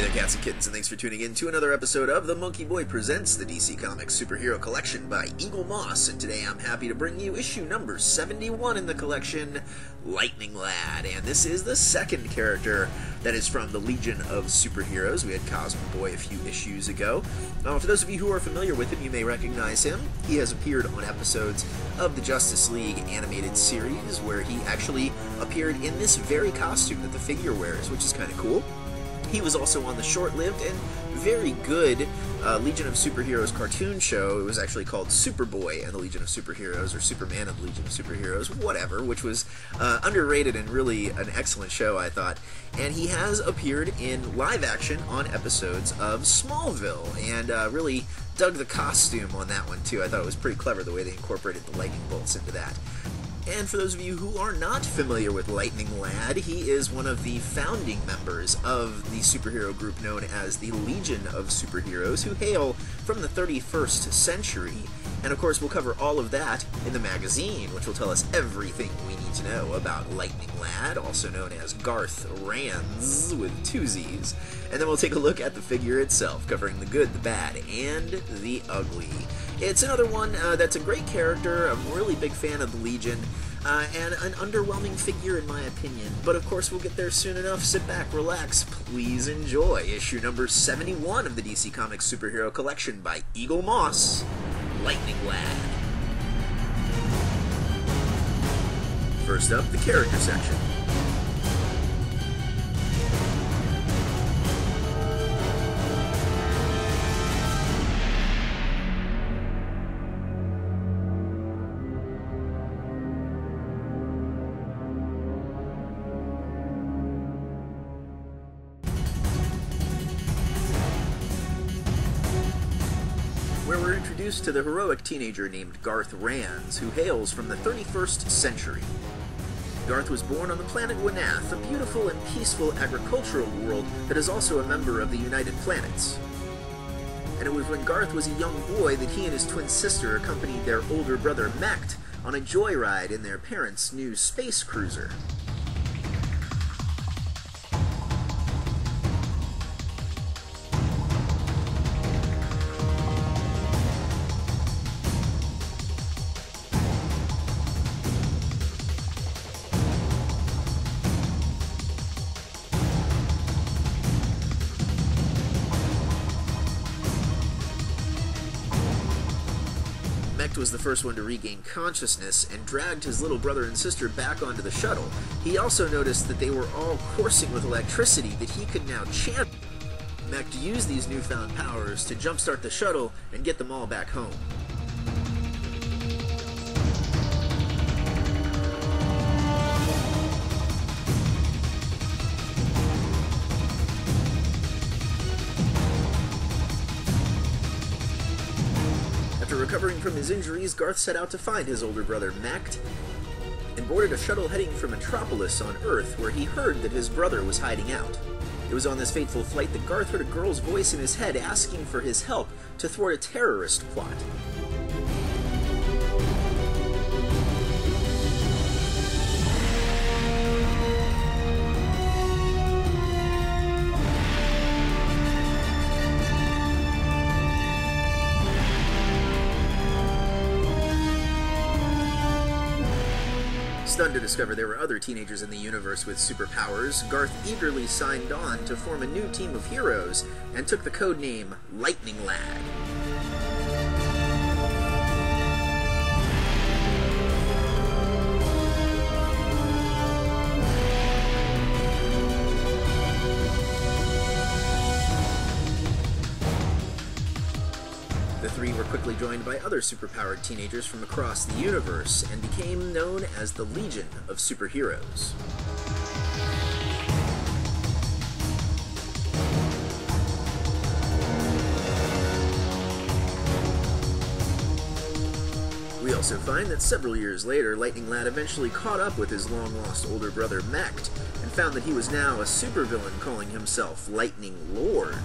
Hey there, cats and kittens, and thanks for tuning in to another episode of the MonkeyBoy Presents the DC Comics Superhero Collection by Eaglemoss, and today I'm happy to bring you issue number 71 in the collection, Lightning Lad, and this is the second character that is from the Legion of Superheroes. We had Cosmic Boy a few issues ago. For those of you who are familiar with him, you may recognize him. He has appeared on episodes of the Justice League animated series, where he actually appeared in this very costume that the figure wears, which is kind of cool. He was also on the short-lived and very good Legion of Superheroes cartoon show. It was actually called Superboy and the Legion of Superheroes, or Superman and the Legion of Superheroes, whatever, which was underrated and really an excellent show, I thought. And he has appeared in live action on episodes of Smallville, and really dug the costume on that one, too. I thought it was pretty clever the way they incorporated the lightning bolts into that. And for those of you who are not familiar with Lightning Lad, he is one of the founding members of the superhero group known as the Legion of Superheroes, who hail from the 31st century. And of course, we'll cover all of that in the magazine, which will tell us everything we need to know about Lightning Lad, also known as Garth Rands, with two Z's. And then we'll take a look at the figure itself, covering the good, the bad, and the ugly. It's another one that's a great character. I'm a really big fan of the Legion, and an underwhelming figure in my opinion. But of course we'll get there soon enough. Sit back, relax, please enjoy issue number 71 of the DC Comics Superhero Collection by Eaglemoss, Lightning Lad. First up, the character section. Where we're introduced to the heroic teenager named Garth Rands, who hails from the 31st century. Garth was born on the planet Wanath, a beautiful and peaceful agricultural world that is also a member of the United Planets. And it was when Garth was a young boy that he and his twin sister accompanied their older brother Mekt on a joyride in their parents' new space cruiser. Mekt was the first one to regain consciousness and dragged his little brother and sister back onto the shuttle. He also noticed that they were all coursing with electricity that he could now channel. Mekt used these newfound powers to jumpstart the shuttle and get them all back home. After recovering from his injuries, Garth set out to find his older brother Mekt and boarded a shuttle heading for Metropolis on Earth, where he heard that his brother was hiding out. It was on this fateful flight that Garth heard a girl's voice in his head asking for his help to thwart a terrorist plot. Stunned to discover there were other teenagers in the universe with superpowers, Garth eagerly signed on to form a new team of heroes and took the code name Lightning Lad. The three were quickly joined by other superpowered teenagers from across the universe and became known as the Legion of Superheroes. We also find that several years later, Lightning Lad eventually caught up with his long-lost older brother Mekt and found that he was now a supervillain calling himself Lightning Lord.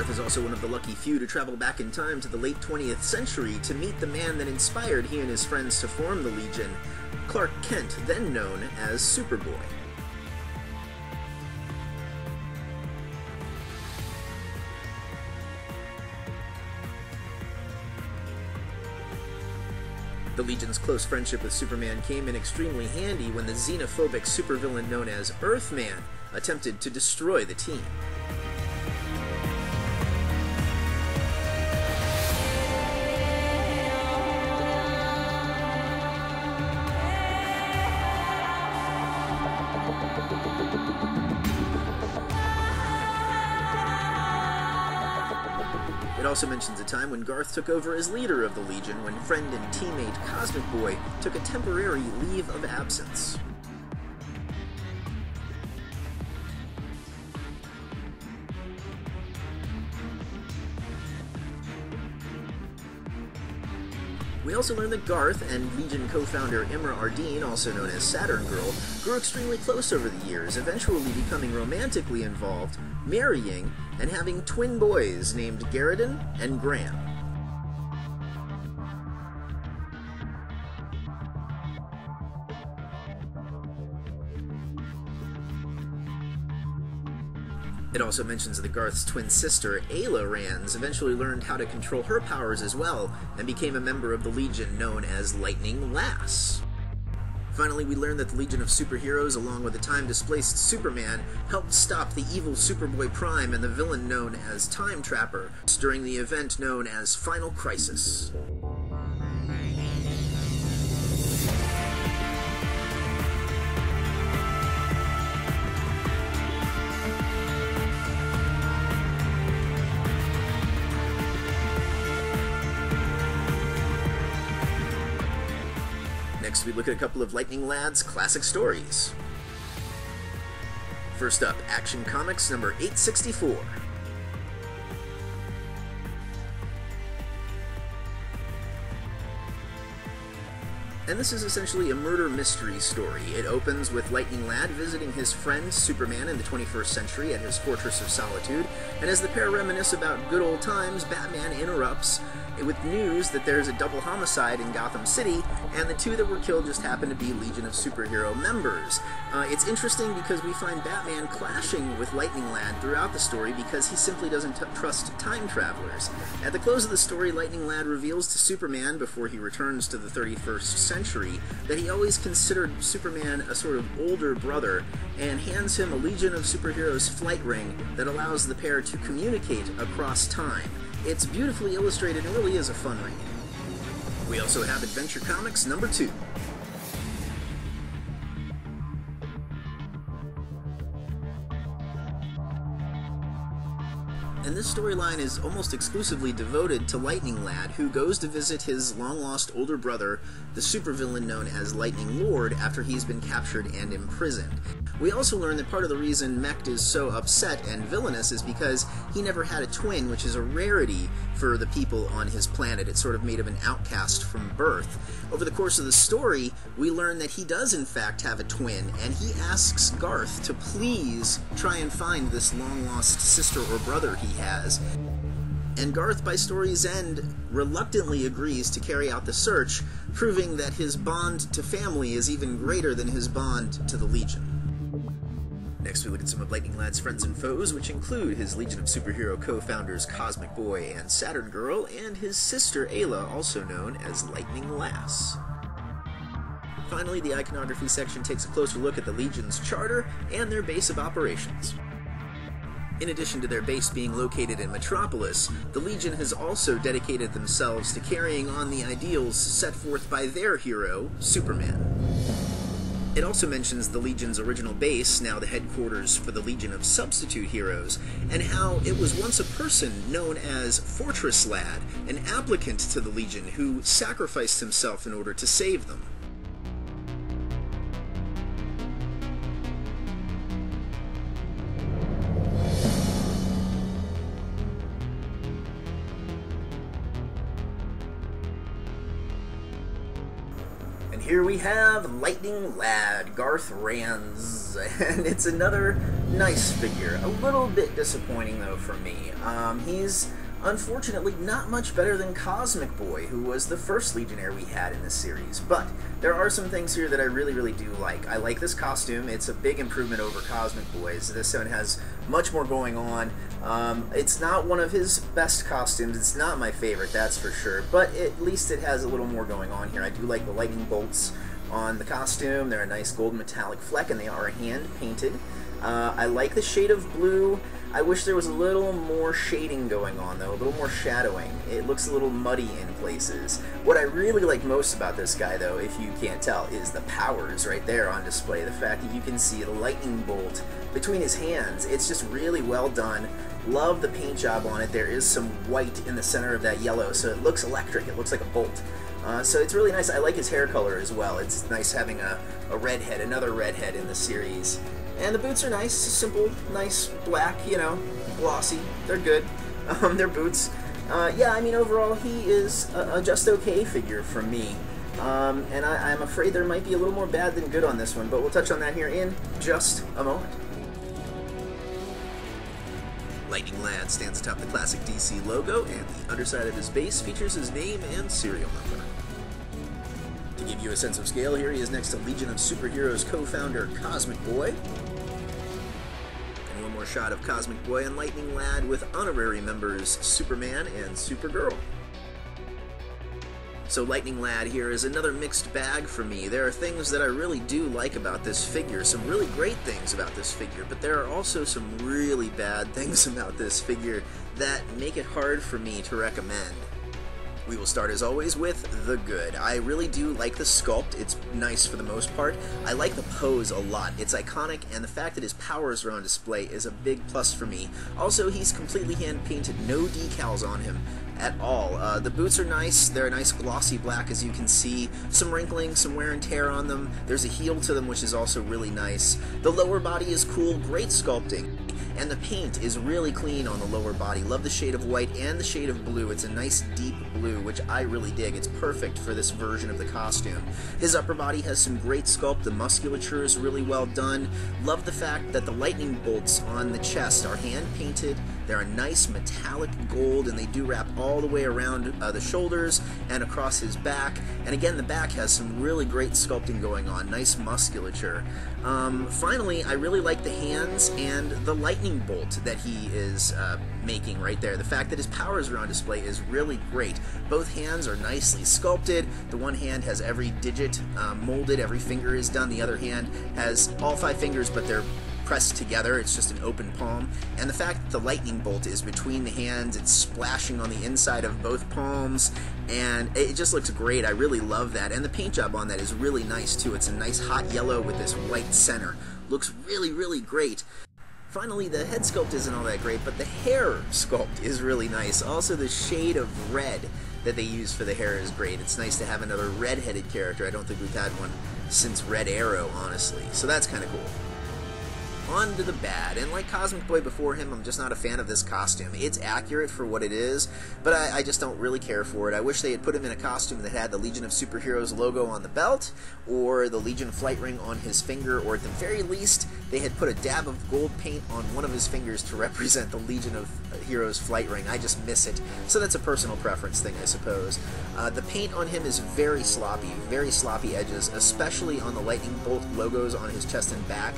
Garth is also one of the lucky few to travel back in time to the late 20th century to meet the man that inspired he and his friends to form the Legion, Clark Kent, then known as Superboy. The Legion's close friendship with Superman came in extremely handy when the xenophobic supervillain known as Earthman attempted to destroy the team. It also mentions a time when Garth took over as leader of the Legion when friend and teammate Cosmic Boy took a temporary leave of absence. We also learned that Garth and Legion co-founder Imra Ardeen, also known as Saturn Girl, grew extremely close over the years, eventually becoming romantically involved, marrying, and having twin boys named Garridan and Graham. It also mentions that Garth's twin sister, Ayla Rands, eventually learned how to control her powers as well, and became a member of the Legion known as Lightning Lass. Finally, we learned that the Legion of Superheroes, along with the time-displaced Superman, helped stop the evil Superboy Prime and the villain known as Time Trapper during the event known as Final Crisis. Next, we look at a couple of Lightning Lad's classic stories. First up, Action Comics number 864. And this is essentially a murder mystery story. It opens with Lightning Lad visiting his friend Superman in the 21st century at his Fortress of Solitude, and as the pair reminisce about good old times, Batman interrupts with news that there's a double homicide in Gotham City, and the two that were killed just happen to be Legion of Superhero members. It's interesting because we find Batman clashing with Lightning Lad throughout the story because he simply doesn't trust time travelers. At the close of the story, Lightning Lad reveals to Superman, before he returns to the 31st century, that he always considered Superman a sort of older brother, and hands him a Legion of Superheroes flight ring that allows the pair to communicate across time. It's beautifully illustrated and really is a fun read. We also have Adventure Comics number 2. And this storyline is almost exclusively devoted to Lightning Lad, who goes to visit his long-lost older brother, the supervillain known as Lightning Lord, after he's been captured and imprisoned. We also learn that part of the reason Mekt is so upset and villainous is because he never had a twin, which is a rarity for the people on his planet. It's sort of made him an outcast from birth. Over the course of the story, we learn that he does in fact have a twin, and he asks Garth to please try and find this long-lost sister or brother he has. And Garth, by story's end, reluctantly agrees to carry out the search, proving that his bond to family is even greater than his bond to the Legion. Next, we look at some of Lightning Lad's friends and foes, which include his Legion of Superhero co-founders Cosmic Boy and Saturn Girl, and his sister Ayla, also known as Lightning Lass. Finally, the iconography section takes a closer look at the Legion's charter and their base of operations. In addition to their base being located in Metropolis, the Legion has also dedicated themselves to carrying on the ideals set forth by their hero, Superman. It also mentions the Legion's original base, now the headquarters for the Legion of Substitute Heroes, and how it was once a person known as Fortress Lad, an applicant to the Legion who sacrificed himself in order to save them. And here we have Lightning Lad, Garth Rands, and it's another nice figure. A little bit disappointing, though, for me. He's unfortunately not much better than Cosmic Boy, who was the first Legionnaire we had in this series, but there are some things here that I really do like. I like this costume. It's a big improvement over Cosmic Boy's. This one has much more going on. It's not one of his best costumes. It's not my favorite, that's for sure, but at least it has a little more going on here. I do like the lightning bolts on the costume. They're a nice gold metallic fleck, and they are hand-painted. I like the shade of blue. I wish there was a little more shading going on, though, a little more shadowing. It looks a little muddy in places. What I really like most about this guy, though, if you can't tell, is the powers right there on display. The fact that you can see the lightning bolt between his hands. It's just really well done. Love the paint job on it. There is some white in the center of that yellow, so it looks electric. It looks like a bolt. So it's really nice. I like his hair color as well. It's nice having a redhead, another redhead in the series. And the boots are nice, simple, nice, black, you know, glossy. They're good. They're boots. Yeah, I mean, overall, he is a just okay figure for me. And I'm afraid there might be a little more bad than good on this one, but we'll touch on that here in just a moment. Lightning Lad stands atop the classic DC logo, and the underside of his base features his name and serial number. To give you a sense of scale, here he is next to Legion of Superheroes co-founder Cosmic Boy. And one more shot of Cosmic Boy and Lightning Lad with honorary members Superman and Supergirl. So Lightning Lad here is another mixed bag for me. There are things that I really do like about this figure, some really great things about this figure, but there are also some really bad things about this figure that make it hard for me to recommend. We will start, as always, with the good. I really do like the sculpt. It's nice for the most part. I like the pose a lot. It's iconic, and the fact that his powers are on display is a big plus for me. Also, he's completely hand-painted, no decals on him at all. The boots are nice. They're a nice glossy black, as you can see. Some wrinkling, some wear and tear on them. There's a heel to them, which is also really nice. The lower body is cool, great sculpting. And the paint is really clean on the lower body. Love the shade of white and the shade of blue. It's a nice deep blue, which I really dig. It's perfect for this version of the costume. His upper body has some great sculpt. The musculature is really well done. Love the fact that the lightning bolts on the chest are hand painted. They're a nice metallic gold, and they do wrap all the way around the shoulders and across his back. And again, the back has some really great sculpting going on. Nice musculature. Finally, I really like the hands and the lightning bolt that he is making right there. The fact that his powers are on display is really great. Both hands are nicely sculpted. The one hand has every digit molded, every finger is done. The other hand has all 5 fingers, but they're pressed together. It's just an open palm. And the fact that the lightning bolt is between the hands, it's splashing on the inside of both palms, and it just looks great. I really love that. And the paint job on that is really nice too. It's a nice hot yellow with this white center. Looks really great. Finally, the head sculpt isn't all that great, but the hair sculpt is really nice. Also, the shade of red that they use for the hair is great. It's nice to have another red-headed character. I don't think we've had one since Red Arrow, honestly. So that's kind of cool. On to the bad, and like Cosmic Boy before him, I'm just not a fan of this costume. It's accurate for what it is, but I just don't really care for it. I wish they had put him in a costume that had the Legion of Superheroes logo on the belt, or the Legion flight ring on his finger, or at the very least, they had put a dab of gold paint on one of his fingers to represent the Legion of Heroes flight ring. I just miss it, so that's a personal preference thing, I suppose. The paint on him is very sloppy edges, especially on the lightning bolt logos on his chest and back.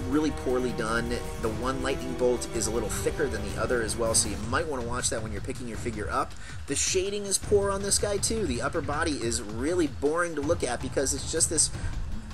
Really poorly done. The one lightning bolt is a little thicker than the other as well, so you might want to watch that when you're picking your figure up. The shading is poor on this guy too. The upper body is really boring to look at because it's just this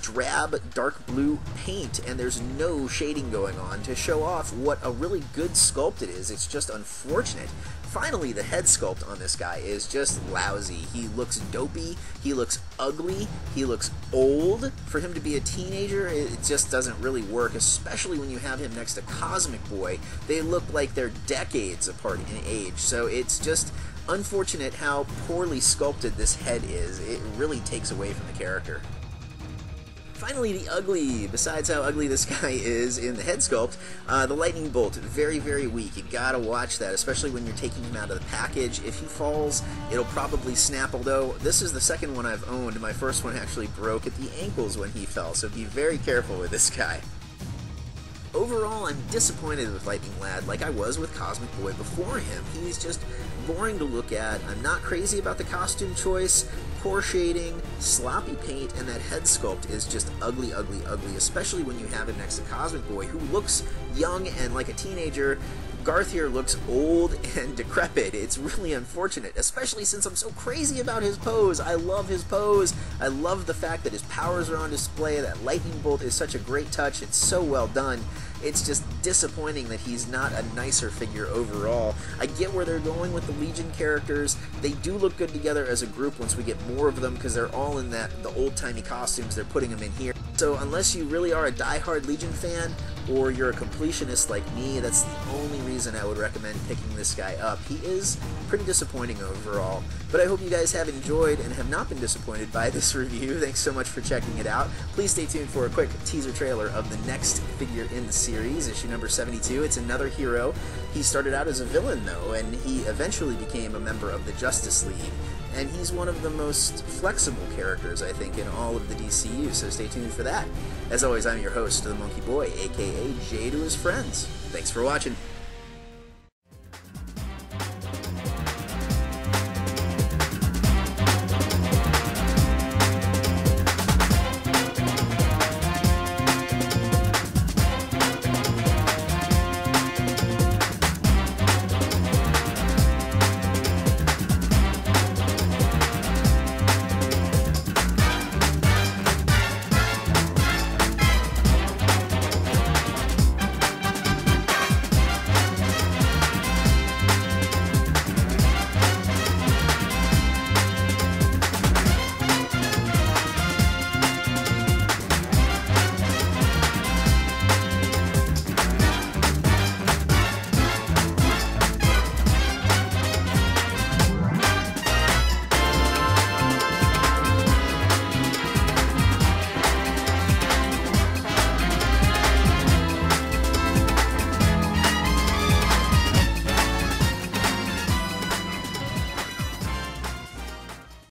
drab dark blue paint, and there's no shading going on to show off what a really good sculpt it is. It's just unfortunate. Finally, the head sculpt on this guy is just lousy. He looks dopey, he looks ugly, he looks old. For him to be a teenager, it just doesn't really work, especially when you have him next to Cosmic Boy. They look like they're decades apart in age, so it's just unfortunate how poorly sculpted this head is. It really takes away from the character. Finally, the ugly. Besides how ugly this guy is in the head sculpt, the lightning bolt, very, very weak. You gotta watch that, especially when you're taking him out of the package. If he falls, it'll probably snap, although this is the second one I've owned. My first one actually broke at the ankles when he fell, so be very careful with this guy. Overall, I'm disappointed with Lightning Lad like I was with Cosmic Boy before him. He's just boring to look at. I'm not crazy about the costume choice. Poor shading, sloppy paint, and that head sculpt is just ugly, ugly, ugly, especially when you have it next to Cosmic Boy, who looks young and like a teenager. Garth here looks old and decrepit. It's really unfortunate, especially since I'm so crazy about his pose. I love his pose. I love the fact that his powers are on display. That lightning bolt is such a great touch. It's so well done. It's just disappointing that he's not a nicer figure overall. I get where they're going with the Legion characters. They do look good together as a group once we get more of them, because they're all in the old-timey costumes. They're putting them in here. So unless you really are a die-hard Legion fan, or you're a completionist like me, that's the only reason I would recommend picking this guy up. He is pretty disappointing overall, but I hope you guys have enjoyed and have not been disappointed by this review. Thanks so much for checking it out. Please stay tuned for a quick teaser trailer of the next figure in the series, issue number 72. It's another hero. He started out as a villain, though, and he eventually became a member of the Justice League. And he's one of the most flexible characters, I think, in all of the DCU, so stay tuned for that. As always, I'm your host, the Monkey Boy, aka Jay to his friends. Thanks for watching.